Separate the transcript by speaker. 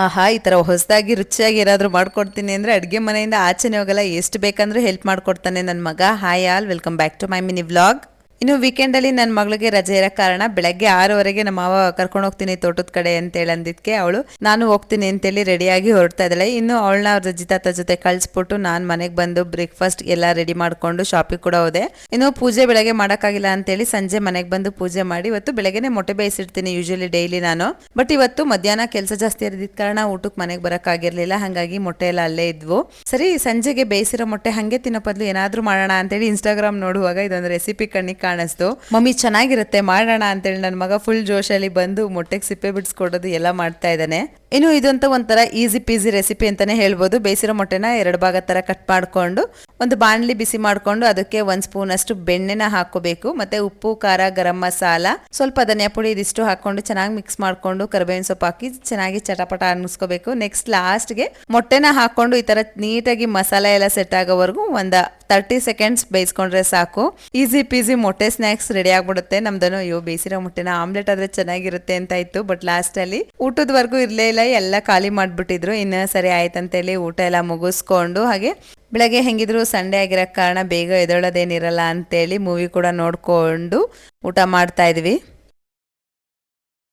Speaker 1: ಆಹಾ, ಈ ತರ ಹೊಸದಾಗಿ ರುಚಿಯಾಗಿ ಏನಾದ್ರು ಮಾಡ್ಕೊಡ್ತೀನಿ ಅಂದ್ರೆ ಅಡುಗೆ ಮನೆಯಿಂದ ಆಚೆನೆ ಹೋಗಲ್ಲ, ಎಷ್ಟು ಬೇಕಂದ್ರೆ ಹೆಲ್ಪ್ ಮಾಡ್ಕೊಡ್ತಾನೆ ನನ್ನ ಮಗ. Hi all, welcome back to my mini vlog. ಇನ್ನು ವೀಕೆಂಡಲ್ಲಿ ನನ್ನ ಮಗಳಿಗೆ ರಜೆ ಇರೋ ಕಾರಣ ಬೆಳಗ್ಗೆ 6:30ಗೆ ನಮ್ಮ ಮಾವ ಕರ್ಕೊಂಡು ಹೋಗ್ತೀನಿ ತೋಟದ ಕಡೆ ಅಂತೇಳಿ ಅಂದಿದ್ಕೆ ಅವಳು ನಾನು ಹೋಗ್ತೀನಿ ಅಂತೇಳಿ ರೆಡಿಯಾಗಿ ಹೊರಡ್ತಾ ಇದ್ದಾಳೆ. ಇನ್ನು ಅವಳನ್ನ ಅವ್ರ ಅಜ್ಜಿ ತಾತ ಜೊತೆ ಕಳಿಸ್ಬಿಟ್ಟು ನಾನು ಮನೆಗೆ ಬಂದು ಬ್ರೇಕ್ಫಾಸ್ಟ್ ಎಲ್ಲ ರೆಡಿ ಮಾಡ್ಕೊಂಡು ಶಾಪಿಂಗ್ ಕೂಡ ಹೋದೆ. ಇನ್ನು ಪೂಜೆ ಬೆಳಗ್ಗೆ ಮಾಡೋಕ್ಕಾಗಿಲ್ಲ ಅಂತೇಳಿ ಸಂಜೆ ಮನೆಗೆ ಬಂದು ಪೂಜೆ ಮಾಡಿ, ಇವತ್ತು ಬೆಳಗ್ಗೆನೆ ಮೊಟ್ಟೆ ಬೇಯಿಸಿರ್ತೀನಿ ಯೂಶಲಿ ಡೈಲಿ ನಾನು. ಬಟ್ ಇವತ್ತು ಮಧ್ಯಾಹ್ನ ಕೆಲಸ ಜಾಸ್ತಿ ಇರೋದಿದ್ದ ಕಾರಣ ಊಟಕ್ಕೆ ಮನೆಗೆ ಬರೋಕ್ಕಾಗಿರ್ಲಿಲ್ಲ, ಹಾಗಾಗಿ ಮೊಟ್ಟೆ ಎಲ್ಲ ಅಲ್ಲೇ ಇದ್ವು. ಸರಿ, ಸಂಜೆಗೆ ಬೇಯಿಸಿರೋ ಮೊಟ್ಟೆ ಹಂಗೆ ತಿನ್ನೋ ಬದಲು ಏನಾದರೂ ಮಾಡೋಣ ಅಂತೇಳಿ ಇನ್ಸ್ಟಾಗ್ರಾಮ್ ನೋಡುವಾಗ ಇದೊಂದು ರೆಸಿಪಿ ಕಣ್ಣಿಗೆ ಕಾಣಿಸ್ತು. ಮಮ್ಮಿ ಚೆನ್ನಾಗಿರುತ್ತೆ ಮಾಡೋಣ ಅಂತೇಳಿ ನನ್ನ ಮಗ ಫುಲ್ ಜೋಶಲ್ಲಿ ಬಂದು ಮೊಟ್ಟೆಗೆ ಸಿಪ್ಪೆ ಬಿಡಿಸ್ಕೊಡೋದು ಎಲ್ಲ ಮಾಡ್ತಾ ಇದ್ದಾನೆ. ಇನ್ನು ಇದಂತ ಒಂಥರ ಈಸಿ ಪೀಸಿ ರೆಸಿಪಿ ಅಂತಾನೆ ಹೇಳ್ಬೋದು. ಬೇಯಿಸಿರೋ ಮೊಟ್ಟೆನ 2 ಭಾಗ ತರ ಕಟ್ ಮಾಡ್ಕೊಂಡು ಒಂದು ಬಾಣಲಿ ಬಿಸಿ ಮಾಡ್ಕೊಂಡು ಅದಕ್ಕೆ 1 ಸ್ಪೂನ್ ಅಷ್ಟು ಬೆಣ್ಣೆನ ಹಾಕೋಬೇಕು. ಮತ್ತೆ ಉಪ್ಪು, ಖಾರ, ಗರಂ ಮಸಾಲ, ಸ್ವಲ್ಪ ಧನಿಯಾ ಪುಡಿ ಇದಿಷ್ಟು ಹಾಕೊಂಡು ಚೆನ್ನಾಗಿ ಮಿಕ್ಸ್ ಮಾಡ್ಕೊಂಡು ಕರಿಬೇವಿನ ಸೊಪ್ಪು ಹಾಕಿ ಚೆನ್ನಾಗಿ ಚಟಪಟ ಅನ್ನಿಸ್ಕೋಬೇಕು. ನೆಕ್ಸ್ಟ್ ಲಾಸ್ಟ್ಗೆ ಮೊಟ್ಟೆನ ಹಾಕೊಂಡು ಈ ತರ ನೀಟಾಗಿ ಮಸಾಲೆ ಎಲ್ಲ ಸೆಟ್ ಆಗೋವರೆಗೂ ಒಂದು 30 ಸೆಕೆಂಡ್ಸ್ ಬೇಯಿಸ್ಕೊಂಡ್ರೆ ಸಾಕು. ಈಸಿ ಪೀಸಿ ಮೊಟ್ಟೆ ಸ್ನಾಕ್ಸ್ ರೆಡಿ ಆಗ್ಬಿಡುತ್ತೆ ನಮ್ದನು. ಅಯ್ಯೋ, ಬೇಯಿಸಿರೋ ಮೊಟ್ಟೆನ ಆಮ್ಲೆಟ್ ಆದ್ರೆ ಚೆನ್ನಾಗಿರುತ್ತೆ ಅಂತ ಇತ್ತು, ಬಟ್ ಲಾಸ್ಟ್ ಅಲ್ಲಿ ಊಟದವರೆಗೂ ಇರ್ಲೇ ಇಲ್ಲ, ಎಲ್ಲ ಖಾಲಿ ಮಾಡ್ಬಿಟ್ಟಿದ್ರು. ಇನ್ನು ಸರಿ ಆಯ್ತಂತೇಳಿ ಊಟ ಎಲ್ಲ ಮುಗಿಸ್ಕೊಂಡು, ಹಾಗೆ ಬೆಳಗ್ಗೆ ಹೆಂಗಿದ್ರು ಸಂಡೇ ಆಗಿರೋ ಕಾರಣ ಬೇಗ ಎದ್ದೇಳೋದೇನಿರಲ್ಲ ಅಂತೇಳಿ ಮೂವಿ ಕೂಡ ನೋಡ್ಕೊಂಡು ಊಟ ಮಾಡ್ತಾ ಇದ್ವಿ.